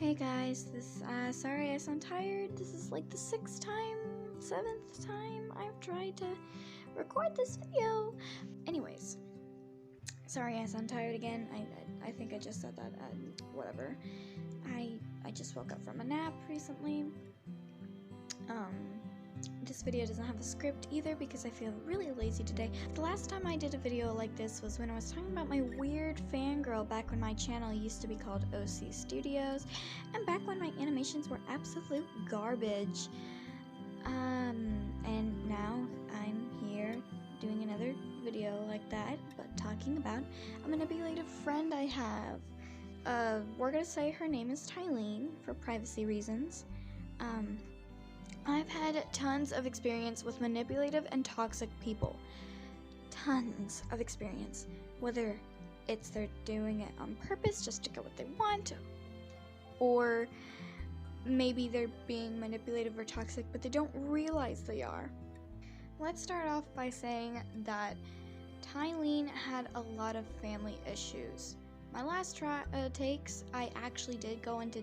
Hey guys, sorry I sound tired. This is like the 7th time I've tried to record this video. Anyways, sorry I sound tired again. I think I just said that, whatever. I just woke up from a nap recently. This video doesn't have a script either because I feel really lazy today. The last time I did a video like this was when I was talking about my weird fangirl back when my channel used to be called OC Studios, and back when my animations were absolute garbage. And now I'm here doing another video like that, but talking about a manipulative friend I have. We're gonna say her name is Tylene for privacy reasons. I've had tons of experience with manipulative and toxic people. Tons of experience. Whether it's they're doing it on purpose just to get what they want, or maybe they're being manipulative or toxic but they don't realize they are. Let's start off by saying that Tylene had a lot of family issues. My last takes, I actually did go into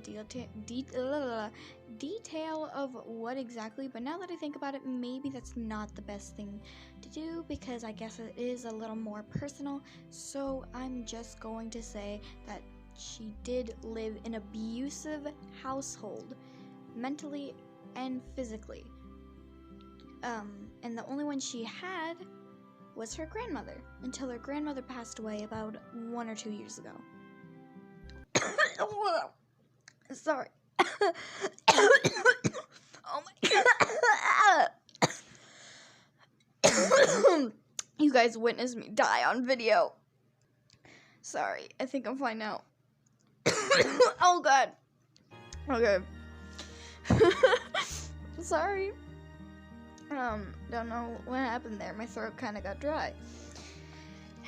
detail of what exactly, but now that I think about it, maybe that's not the best thing to do because I guess it is a little more personal. So I'm just going to say that she did live in an abusive household, mentally and physically. And the only one she had was her grandmother, until her grandmother passed away about 1 or 2 years ago. Sorry. Oh my. You guys witnessed me die on video. Sorry, I think I'm fine now. Oh god. Okay. Sorry. Don't know what happened there. My throat kind of got dry.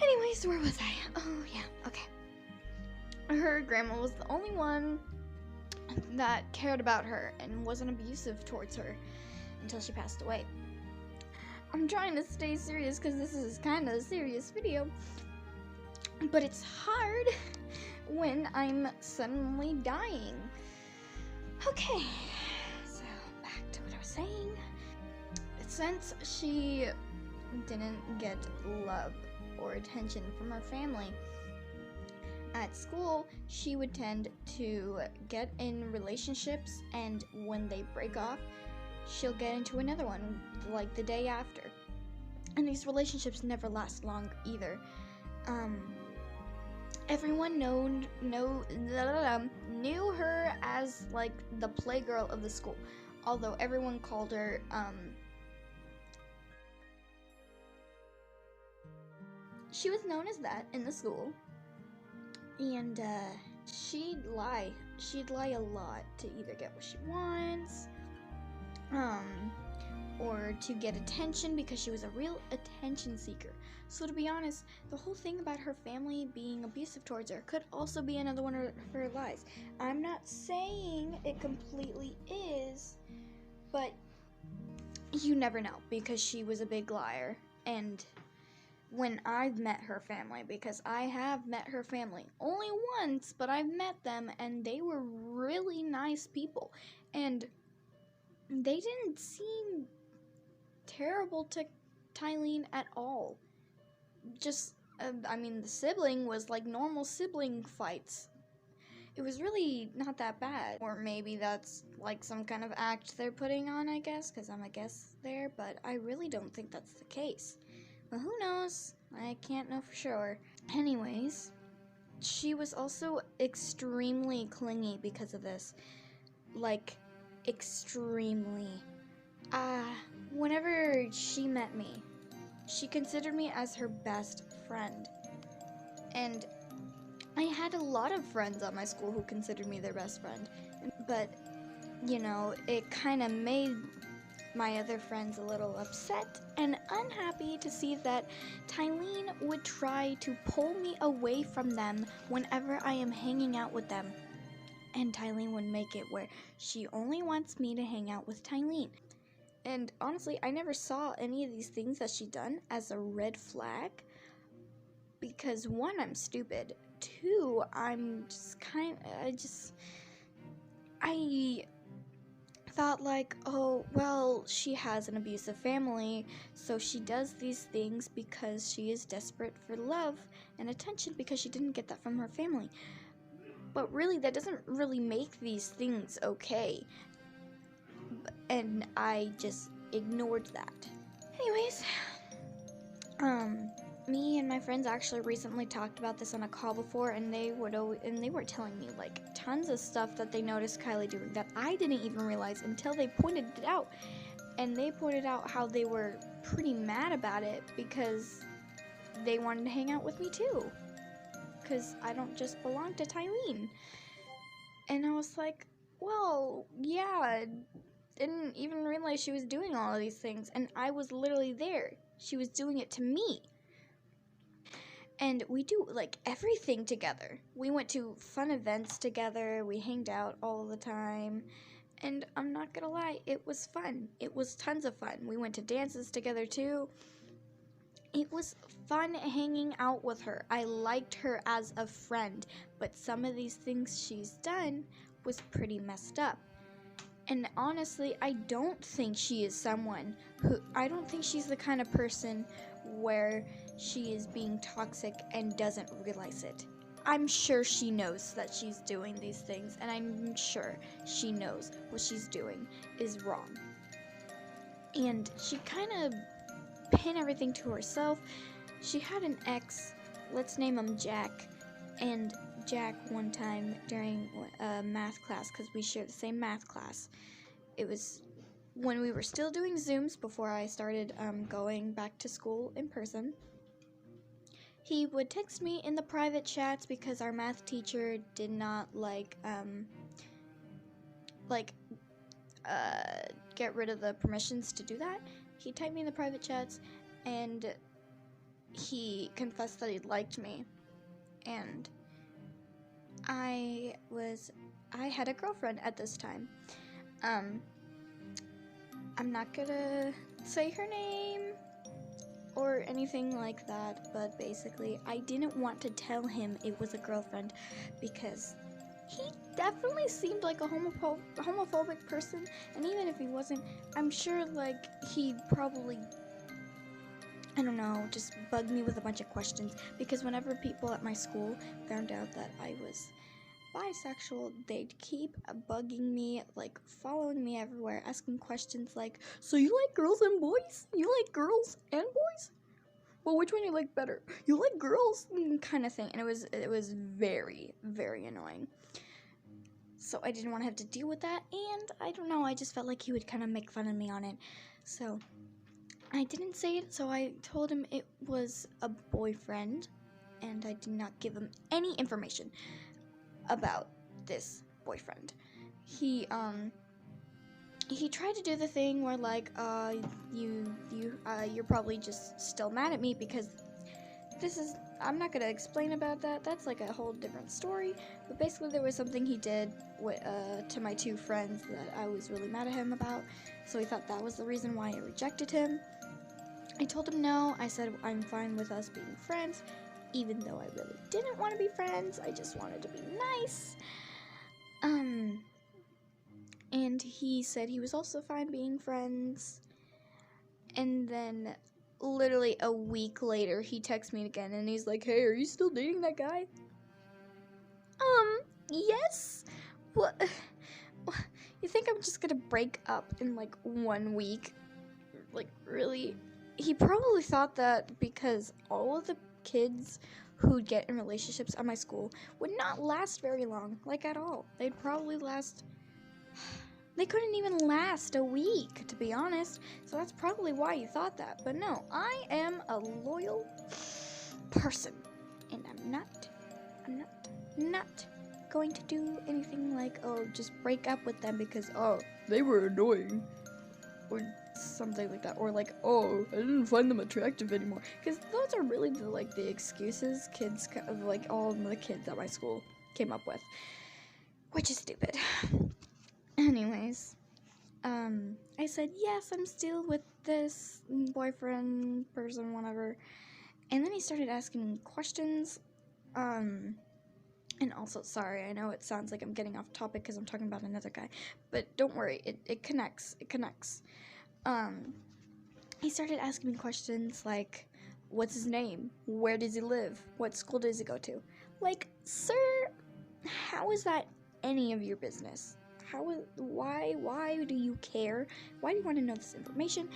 Anyways, where was I? Oh, yeah, okay. Her grandma was the only one that cared about her and wasn't abusive towards her until she passed away. I'm trying to stay serious because this is kind of a serious video, but it's hard when I'm suddenly dying. Okay, so back to what I was saying. Since she didn't get love or attention from her family at school, she would tend to get in relationships, and when they break off, she'll get into another one like the day after. And these relationships never last long either. Everyone knew her as like the playgirl of the school, although everyone called her she was known as that in the school, and she'd lie a lot to either get what she wants, or to get attention because she was a real attention seeker. So to be honest, the whole thing about her family being abusive towards her could also be another one of her lies. I'm not saying it completely is, but you never know because she was a big liar. And when I've met her family, because I have met her family only once, but I've met them and they were really nice people, and they didn't seem terrible to Tylene at all. Just, the sibling was like normal sibling fights. It was really not that bad. Or maybe that's like some kind of act they're putting on, I guess, because I'm a guest there, but I really don't think that's the case. But who knows? I can't know for sure. Anyways, she was also extremely clingy because of this. Like, extremely. Whenever she met me, she considered me as her best friend. And I had a lot of friends at my school who considered me their best friend. But, you know, it kind of made my other friends a little upset and unhappy to see that Tylene would try to pull me away from them whenever I am hanging out with them. And Tylene would make it where she only wants me to hang out with Tylene. And honestly, I never saw any of these things that she done as a red flag. Because 1, I'm stupid. 2, I thought like, oh, well, she has an abusive family, so she does these things because she is desperate for love and attention because she didn't get that from her family. But really, that doesn't really make these things okay. And I just ignored that. Anyways, me and my friends actually recently talked about this on a call before, and they were telling me like tons of stuff that they noticed Kylie doing that I didn't even realize until they pointed it out. And they pointed out how they were pretty mad about it because they wanted to hang out with me too, because I don't just belong to Tylene. And I was like, well, yeah, didn't even realize she was doing all of these things, and I was literally there. She was doing it to me. And we do like everything together. We went to fun events together, we hanged out all the time, and I'm not gonna lie, it was fun. It was tons of fun. We went to dances together too. It was fun hanging out with her. I liked her as a friend, but some of these things she's done was pretty messed up. And honestly, I don't think she is someone I don't think she's the kind of person where she is being toxic and doesn't realize it. I'm sure she knows that she's doing these things, and I'm sure she knows what she's doing is wrong. And she kind of pinned everything to herself. She had an ex, let's name him Jack, and Jack one time during math class, because we shared the same math class. It was when we were still doing Zooms before I started going back to school in person. He would text me in the private chats because our math teacher did not get rid of the permissions to do that. He typed me in the private chats, and he confessed that he liked me, and I had a girlfriend at this time. I'm not gonna say her name or anything like that, but basically I didn't want to tell him it was a girlfriend because he definitely seemed like a homophobic person, and even if he wasn't, I'm sure like he'd probably, I don't know, just bug me with a bunch of questions, because whenever people at my school found out that I was bisexual, they'd keep bugging me, like following me everywhere, asking questions like, so you like girls and boys? You like girls and boys? Well, which one you like better? You like girls? Kind of thing. And it was very, very annoying. So I didn't want to have to deal with that, and I don't know, I just felt like he would kind of make fun of me on it. So I didn't say it, so I told him it was a boyfriend, and I did not give him any information about this boyfriend. He tried to do the thing where like you're probably just still mad at me because I'm not gonna explain about that. That's like a whole different story. But basically, there was something he did to my two friends that I was really mad at him about. So he thought that was the reason why I rejected him. I told him no. I said I'm fine with us being friends, even though I really didn't want to be friends. I just wanted to be nice. And he said he was also fine being friends. And then literally a week later, he texts me again and he's like, hey, are you still dating that guy? Yes. What? You think I'm just gonna break up in like 1 week? Like, really? He probably thought that because all of the kids who'd get in relationships at my school would not last very long, like at all. They'd probably last... They couldn't even last a week, to be honest. So that's probably why you thought that. But no, I am a loyal person. And I'm not going to do anything like, oh, just break up with them because, oh, they were annoying. Or something like that. Or like, oh, I didn't find them attractive anymore. Because those are really the excuses kids, like all the kids at my school came up with. Which is stupid. Anyways, I said, yes, I'm still with this boyfriend, person, whatever. And then he started asking me questions. And also, sorry, I know it sounds like I'm getting off topic because I'm talking about another guy, but don't worry, it connects. It connects. He started asking me questions like, what's his name? Where does he live? What school does he go to? Like, sir, how is that any of your business? Why do you care? Why do you want to know this information?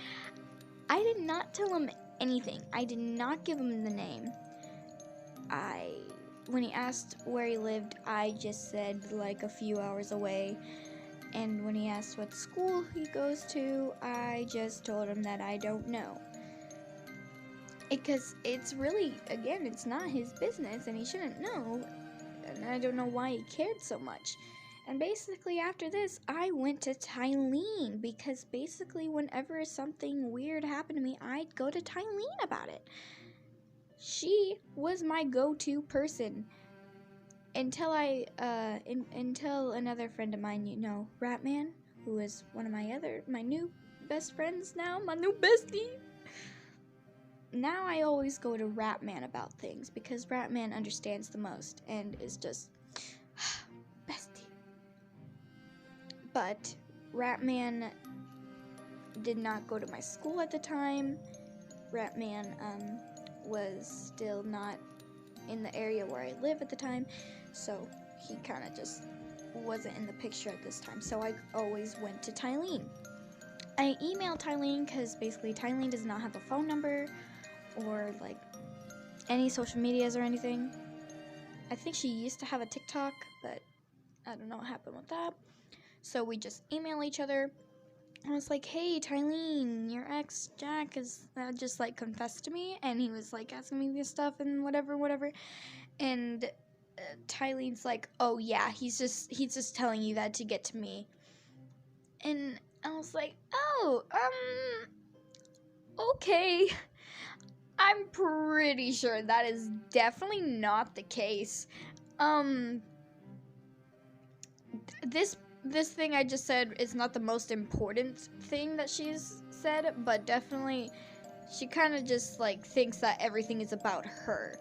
I did not tell him anything. I did not give him the name. When he asked where he lived, I just said like a few hours away. And when he asked what school he goes to, I just told him that I don't know. Because it's really, again, it's not his business and he shouldn't know. And I don't know why he cared so much. And basically after this, I went to Tylene because basically whenever something weird happened to me, I'd go to Tylene about it. She was my go-to person until until another friend of mine, Ratman, who is one of my new best friends now, my new bestie. Now I always go to Ratman about things because Ratman understands the most and is just bestie. But Ratman did not go to my school at the time. Ratman was still not in the area where I live at the time, so he kind of just wasn't in the picture at this time. So I always went to Tylene. I emailed Tylene because basically Tylene does not have a phone number or like any social medias or anything. I think she used to have a TikTok, but I don't know what happened with that. So we just email each other. I was like, hey, Tylene, your ex, Jack, has just, like, confessed to me, and he was, like, asking me this stuff and whatever, and Tylene's like, oh, yeah, he's just telling you that to get to me, and I was like, oh, okay, I'm pretty sure that is definitely not the case. This thing I just said is not the most important thing that she's said, but definitely she kind of just like thinks that everything is about her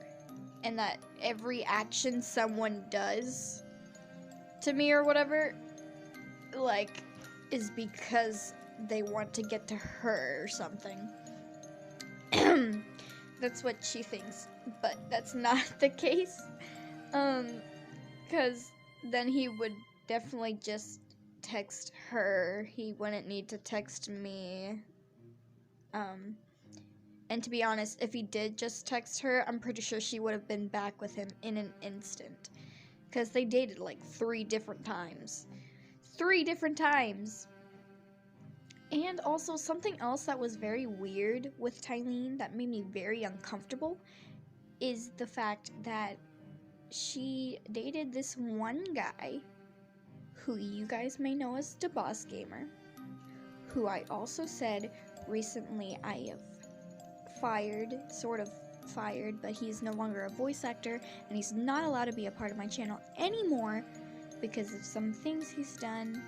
and that every action someone does to me or whatever like is because they want to get to her or something. That's what she thinks, but that's not the case. Because then he would definitely just text her. He wouldn't need to text me. And to be honest, if he did just text her, I'm pretty sure she would have been back with him in an instant. Because they dated like 3 different times. 3 different times! And also, something else that was very weird with Tylene that made me very uncomfortable is the fact that she dated this one guy who you guys may know as the Boss Gamer, who I also said recently I have sort of fired, but he's no longer a voice actor and he's not allowed to be a part of my channel anymore because of some things he's done.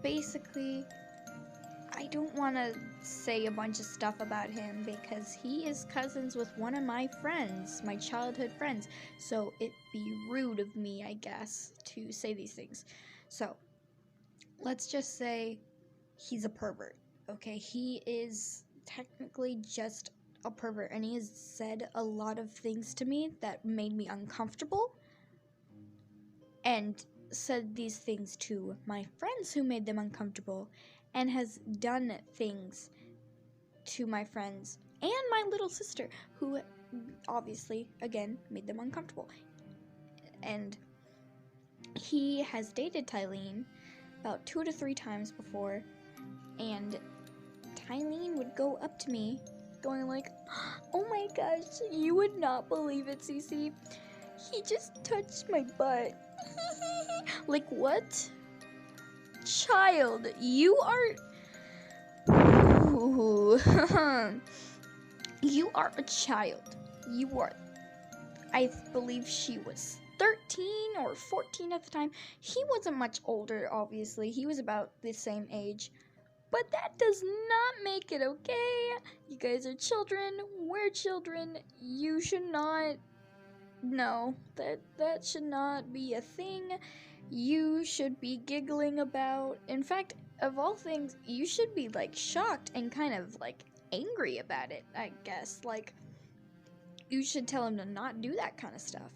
Basically, I don't want to say a bunch of stuff about him because he is cousins with one of my friends, my childhood friends, so it'd be rude of me, I guess, to say these things. So, let's just say he's a pervert, okay? He is technically just a pervert, and he has said a lot of things to me that made me uncomfortable, and said these things to my friends who made them uncomfortable, and has done things to my friends and my little sister who obviously, again, made them uncomfortable. And he has dated Tylene about 2 to 3 times before, and Tylene would go up to me going like, oh my gosh, you would not believe it, Cece. He just touched my butt. Like, what? Child, you are... Ooh. You are a child. You are... I believe she was 13 or 14 at the time. He wasn't much older, obviously. He was about the same age. But that does not make it okay. You guys are children. We're children. You should not no, that should not be a thing you should be giggling about. In fact, of all things, you should be like shocked and kind of like angry about it, I guess. Like, you should tell him to not do that kind of stuff.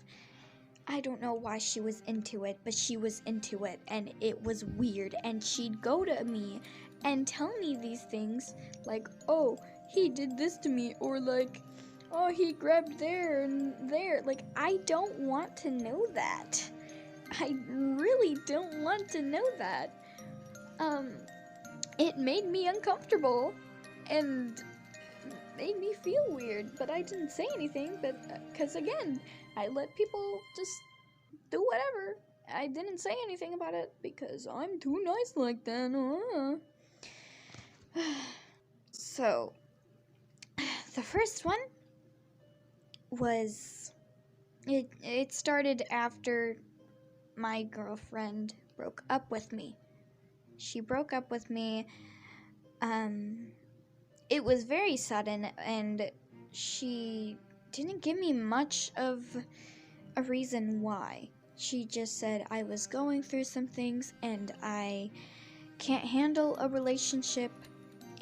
I don't know why she was into it, but she was into it, and it was weird. And she'd go to me and tell me these things, like, oh, he did this to me, or like, oh, he grabbed there and there. Like, I don't want to know that. I really don't want to know that. It made me uncomfortable, and made me feel weird, but I didn't say anything, but, because again, I let people just do whatever. I didn't say anything about it because I'm too nice like that. So, the first one was, it started after my girlfriend broke up with me. She broke up with me. It was very sudden, and she didn't give me much of a reason why. She just said I was going through some things and I can't handle a relationship,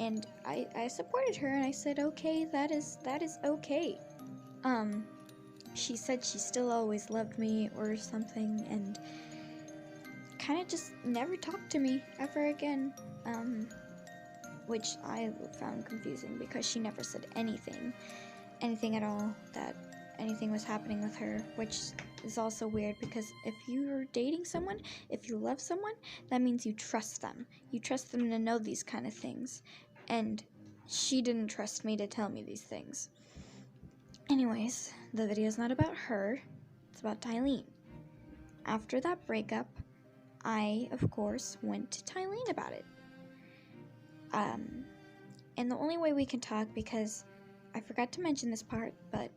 and I supported her, and I said, okay, that is okay. She said she still always loved me or something, and kind of just never talked to me ever again, which I found confusing because she never said anything at all that anything was happening with her, which is also weird because if you're dating someone, if you love someone, that means you trust them. You trust them to know these kind of things, and she didn't trust me to tell me these things. Anyways, the video's not about her, it's about Tylene. After that breakup, I, of course, went to Tylene about it. And the only way we can talk, because I forgot to mention this part, but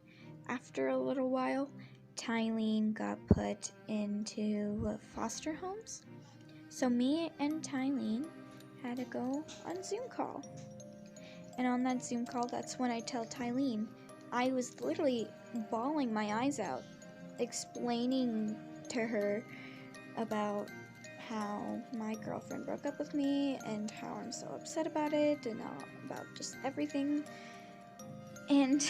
after a little while, Tylene got put into foster homes. So me and Tylene had to go on Zoom call. And on that Zoom call, that's when I tell Tylene, I was literally bawling my eyes out, explaining to her about how my girlfriend broke up with me and how I'm so upset about it and about just everything. And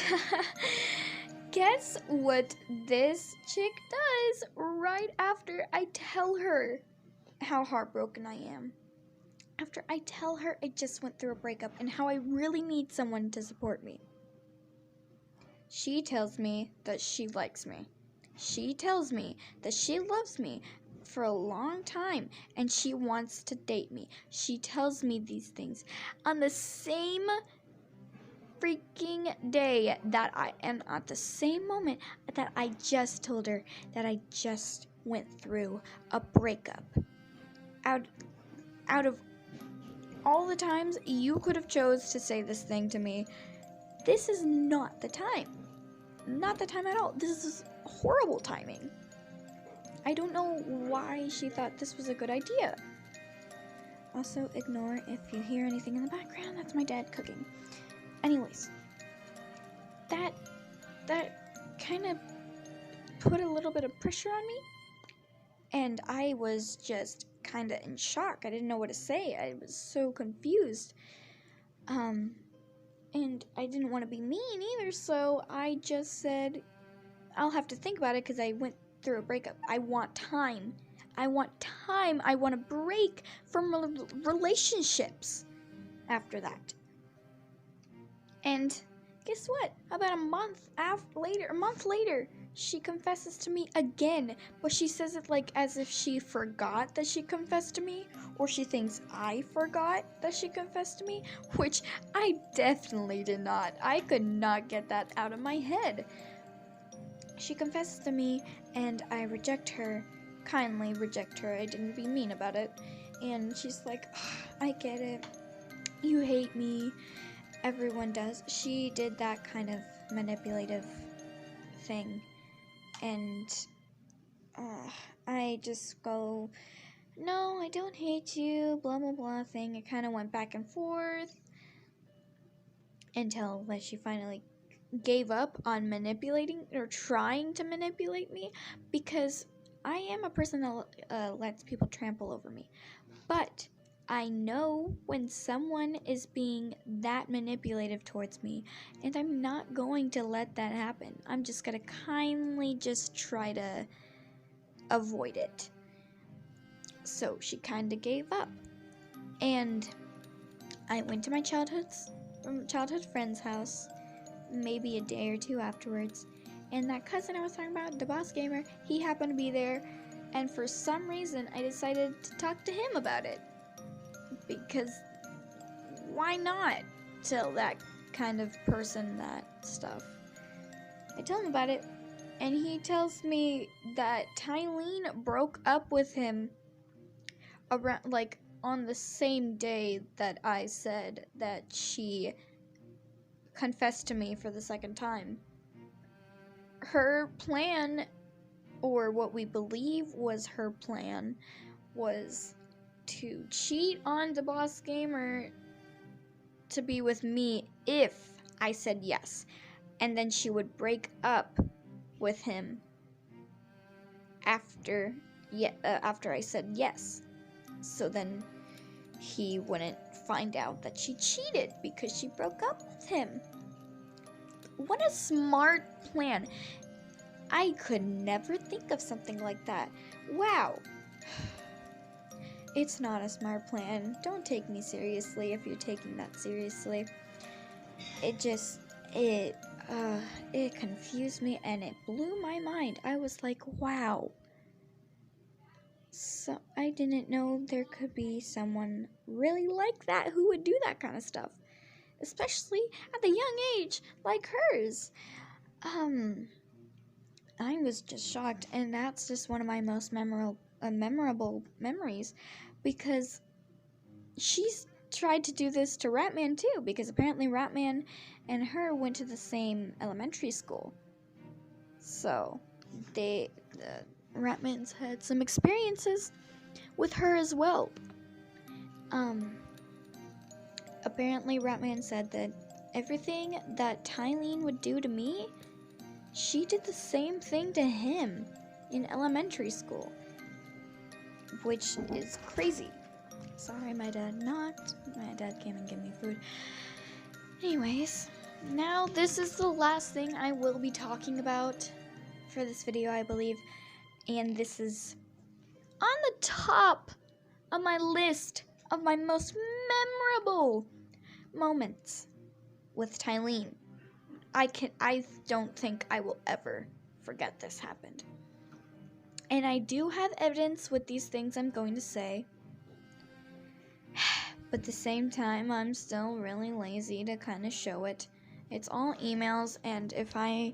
guess what this chick does right after I tell her how heartbroken I am? After I tell her I just went through a breakup and how I really need someone to support me, she tells me that she likes me. She tells me that she loves me for a long time and she wants to date me. She tells me these things on the same freaking day and at the same moment that I just told her that I just went through a breakup. Out of all the times you could have chose to say this thing to me, this is not the time. Not the time at all. This is horrible timing. I don't know why she thought this was a good idea. Also, ignore if you hear anything in the background. That's my dad cooking. Anyways, that kind of put a little bit of pressure on me, and I was just kind of in shock. I didn't know what to say. I was so confused. And I didn't want to be mean either, so I just said, I'll have to think about it because I went through a breakup. I want time. I want a break from relationships after that. And guess what? About a month later, she confesses to me again, but she says it like as if she forgot that she confessed to me, or she thinks I forgot that she confessed to me, which I definitely did not. I could not get that out of my head. She confesses to me, and I kindly reject her. I didn't be mean about it. And she's like, I get it. You hate me. Everyone does. She did that kind of manipulative thing. And I just go, no, I don't hate you, blah, blah, blah thing. It kind of went back and forth until she finally gave up on manipulating or trying to manipulate me, because I am a person that lets people trample over me. But I know when someone is being that manipulative towards me, and I'm not going to let that happen. I'm just going to kindly just try to avoid it. So she kind of gave up. And I went to my childhood friend's house maybe a day or two afterwards, and that cousin I was talking about, the boss gamer, he happened to be there, and for some reason I decided to talk to him about it, because why not tell that kind of person that stuff? I tell him about it, and he tells me that Tylene broke up with him around, like, on the same day that I said that she confessed to me for the second time. Her plan, or what we believe was her plan, was to cheat on the boss gamer to be with me if I said yes, and then she would break up with him after I said yes, so then he wouldn't find out that she cheated because she broke up with him. What a smart plan. I could never think of something like that. Wow. It's not a smart plan. Don't take me seriously if you're taking that seriously. It confused me and it blew my mind. I was like, wow. So I didn't know there could be someone really like that who would do that kind of stuff, especially at the young age like hers. I was just shocked, and that's just one of my most memorable memories, because she's tried to do this to Ratman too, because apparently Ratman and her went to the same elementary school. So Ratman's had some experiences with her as well. Apparently Ratman said that everything that Tylene would do to me, she did the same thing to him in elementary school, which is crazy. Sorry, my dad came and gave me food. Anyways, now this is the last thing I will be talking about for this video, I believe, and this is on the top of my list of my most memorable moments with Tylene. I don't think I will ever forget this happened. And I do have evidence with these things I'm going to say. But at the same time, I'm still really lazy to kind of show it. It's all emails, and if I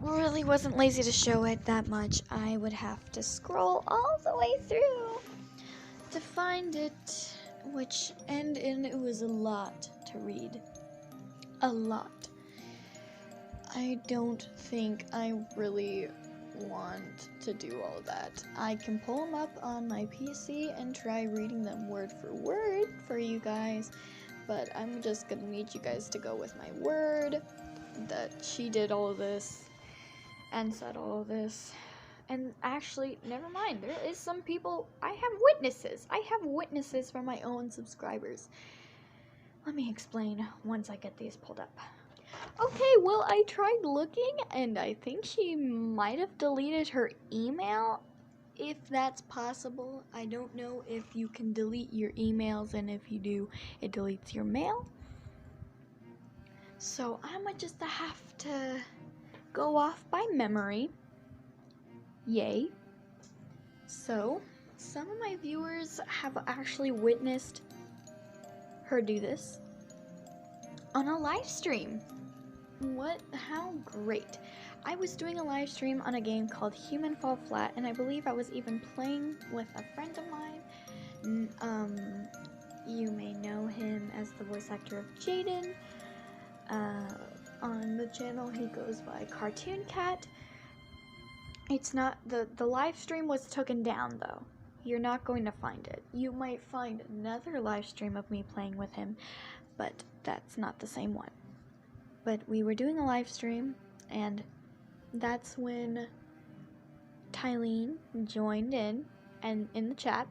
really wasn't lazy to show it that much, I would have to scroll all the way through to find it, and it was a lot to read. A lot. I don't think I really want to do all that. I can pull them up on my PC and try reading them word for word for you guys, but I'm just gonna need you guys to go with my word that she did all of this and said all of this. And actually, never mind, there is some people, I have witnesses from my own subscribers. Let me explain once I get these pulled up. Okay, well, I tried looking, and I think she might have deleted her email, if that's possible. I don't know if you can delete your emails, and if you do, it deletes your mail. So I'm gonna just have to go off by memory. Yay. So, some of my viewers have actually witnessed her do this on a live stream. How great. I was doing a live stream on a game called Human Fall Flat, and I believe I was even playing with a friend of mine. You may know him as the voice actor of Jaden. On the channel, he goes by Cartoon Cat. It's not, the live stream was taken down, though. You're not going to find it. You might find another live stream of me playing with him, but that's not the same one. but we were doing a live stream, and that's when Tylene joined in the chat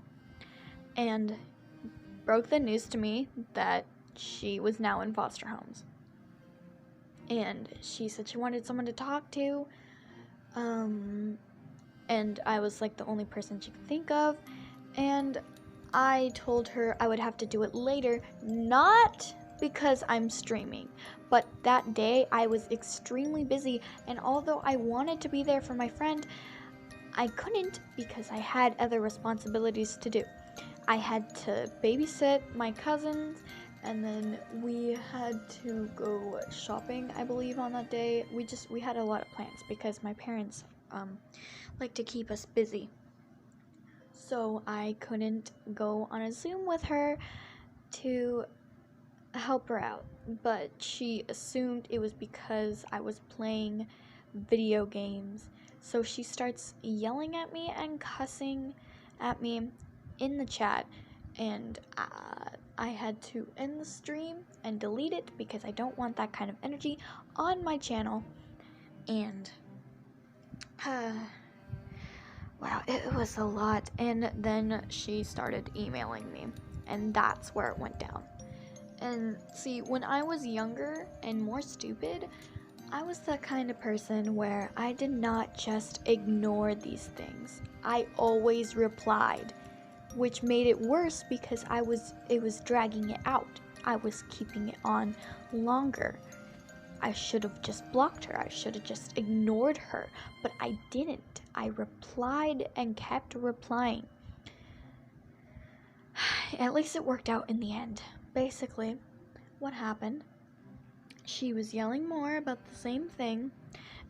and broke the news to me that she was now in foster homes. And she said she wanted someone to talk to, and I was like the only person she could think of, and I told her I would have to do it later, not because I'm streaming, but that day I was extremely busy, and although I wanted to be there for my friend, I couldn't because I had other responsibilities to do. I had to babysit my cousins, and then we had to go shopping, I believe, on that day. We had a lot of plans because my parents like to keep us busy. So I couldn't go on a Zoom with her to help her out, but she assumed it was because I was playing video games. So she starts yelling at me and cussing at me in the chat, and I had to end the stream and delete it because I don't want that kind of energy on my channel. And wow, it was a lot. And then she started emailing me, and that's where it went down. And see, when I was younger and more stupid, I was the kind of person where I did not just ignore these things. I always replied, which made it worse because it was dragging it out. I was keeping it on longer. I should have just blocked her. I should have just ignored her, but I didn't. I replied and kept replying. At least it worked out in the end. Basically, what happened, she was yelling more about the same thing,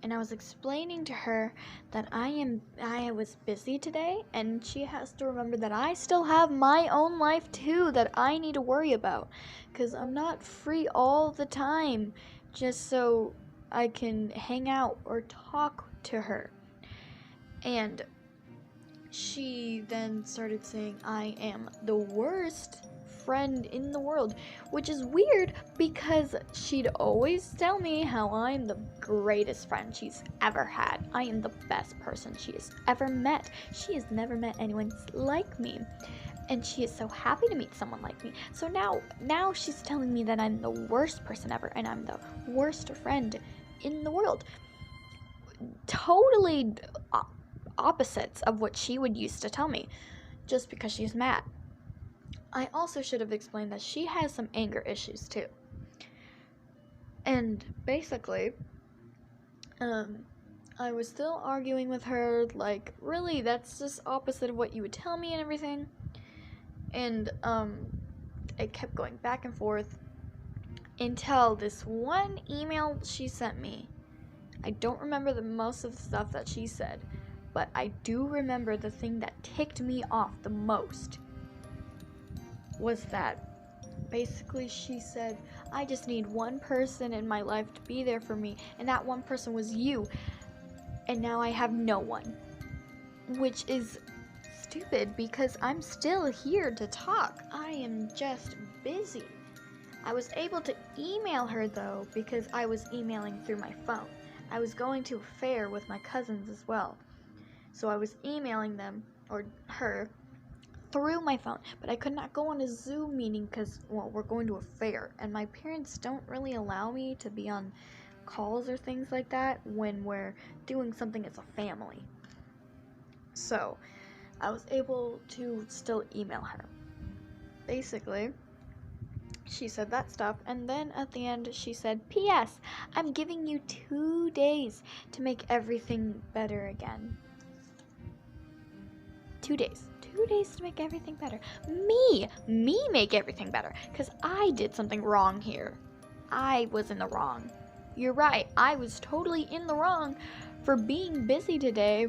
and I was explaining to her that I was busy today, and she has to remember that I still have my own life too that I need to worry about, because I'm not free all the time just so I can hang out or talk to her. And she then started saying I am the worst friend in the world, which is weird because she'd always tell me how I'm the greatest friend she's ever had. I am the best person she has ever met. She has never met anyone like me, and she is so happy to meet someone like me. So now she's telling me that I'm the worst person ever and I'm the worst friend in the world. Totally opposites of what she would used to tell me, just because she's mad. I also should have explained that she has some anger issues too. And basically, I was still arguing with her, like, really, that's just opposite of what you would tell me and everything. And it kept going back and forth until this one email she sent me. I don't remember the most of the stuff that she said, but I do remember the thing that ticked me off the most was that basically she said, I just need one person in my life to be there for me, and that one person was you, and now I have no one. Which is stupid because I'm still here to talk. I am just busy. I was able to email her though because I was emailing through my phone. I was going to a fair with my cousins as well. So I was emailing them, or her, through my phone, but I could not go on a Zoom meeting because, well, we're going to a fair, and my parents don't really allow me to be on calls or things like that when we're doing something as a family. So I was able to still email her. Basically, she said that stuff, and then at the end she said, P.S. I'm giving you 2 days to make everything better again. 2 days. 2 days to make everything better. Me make everything better, because I did something wrong here. I was in the wrong. You're right, I was totally in the wrong for being busy today.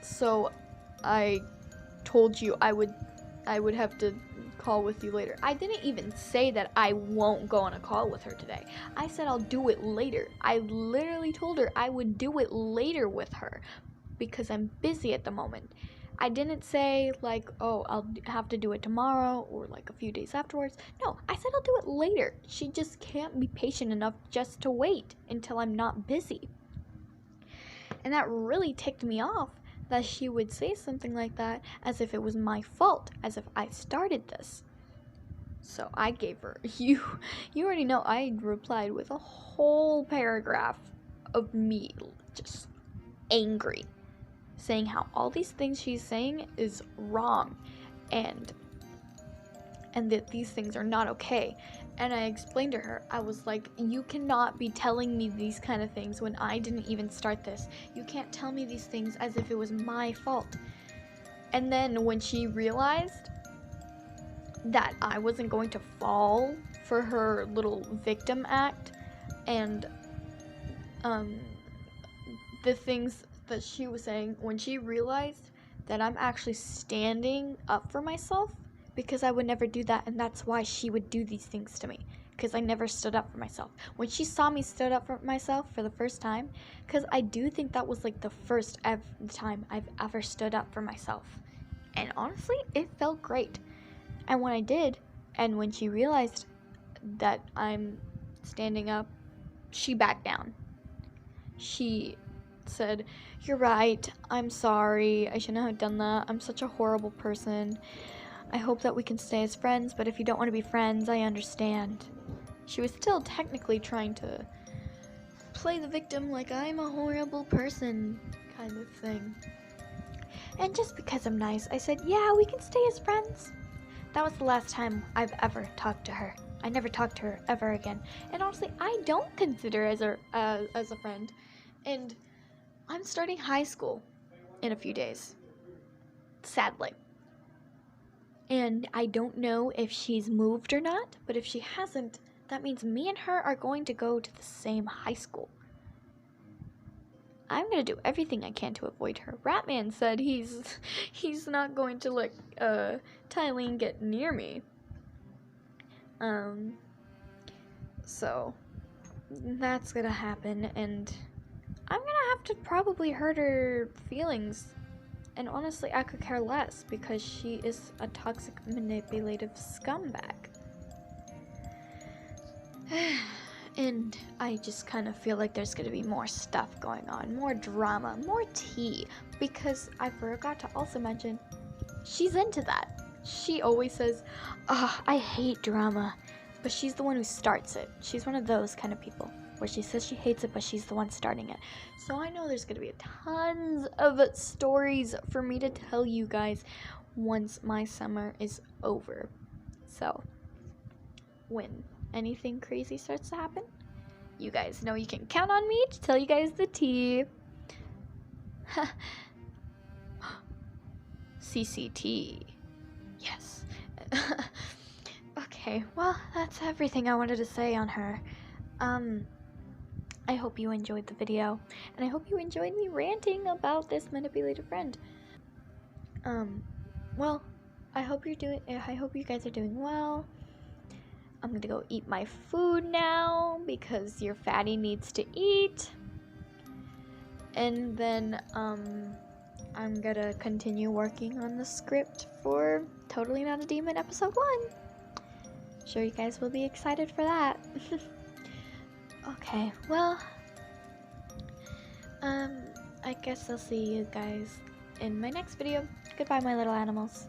So I told you I would have to call with you later. I didn't even say that I won't go on a call with her today. I said I'll do it later. I literally told her I would do it later with her because I'm busy at the moment. I didn't say like, oh, I'll have to do it tomorrow or like a few days afterwards. No, I said I'll do it later. She just can't be patient enough just to wait until I'm not busy. And that really ticked me off, that she would say something like that as if it was my fault, as if I started this. So I gave her, you already know, I replied with a whole paragraph of me just angry, saying how all these things she's saying is wrong, and that these things are not okay. And I explained to her, I was like, you cannot be telling me these kind of things when I didn't even start this. You can't tell me these things as if it was my fault. And then when she realized that I wasn't going to fall for her little victim act, and the things that she was saying, when she realized that I'm actually standing up for myself, because I would never do that, and that's why she would do these things to me, because I never stood up for myself. When she saw me stood up for myself for the first time, because I do think that was like the first time I've ever stood up for myself, and honestly, it felt great. And when I did, and when she realized that I'm standing up, she backed down. She said, "You're right, I'm sorry, I shouldn't have done that, I'm such a horrible person. I hope that we can stay as friends, but if you don't want to be friends, I understand." She was still technically trying to play the victim like I'm a horrible person kind of thing. And just because I'm nice, I said, yeah, we can stay as friends. That was the last time I've ever talked to her. I never talked to her ever again. And honestly, I don't consider her as a friend. And I'm starting high school in a few days, sadly. And I don't know if she's moved or not, but if she hasn't, that means me and her are going to go to the same high school. I'm gonna do everything I can to avoid her. Ratman said he's not going to let Tylene get near me. So that's gonna happen, and I'm gonna have to probably hurt her feelings. And honestly, I could care less, because she is a toxic, manipulative scumbag. And I just kind of feel like there's gonna be more stuff going on, more drama, more tea, because I forgot to also mention, she's into that. She always says, "Oh, I hate drama," but she's the one who starts it. She's one of those kind of people where she says she hates it, but she's the one starting it. So I know there's gonna be tons of stories for me to tell you guys once my summer is over. So when anything crazy starts to happen, you guys know you can count on me to tell you guys the tea. CCT. Yes. Okay, well, that's everything I wanted to say on her. I hope you enjoyed the video, and I hope you enjoyed me ranting about this manipulative friend. Well, I hope you guys are doing well. I'm gonna go eat my food now, because your fatty needs to eat. And then, I'm gonna continue working on the script for Totally Not a Demon episode 1. Sure you guys will be excited for that. Okay, well, I guess I'll see you guys in my next video. Goodbye, my little animals.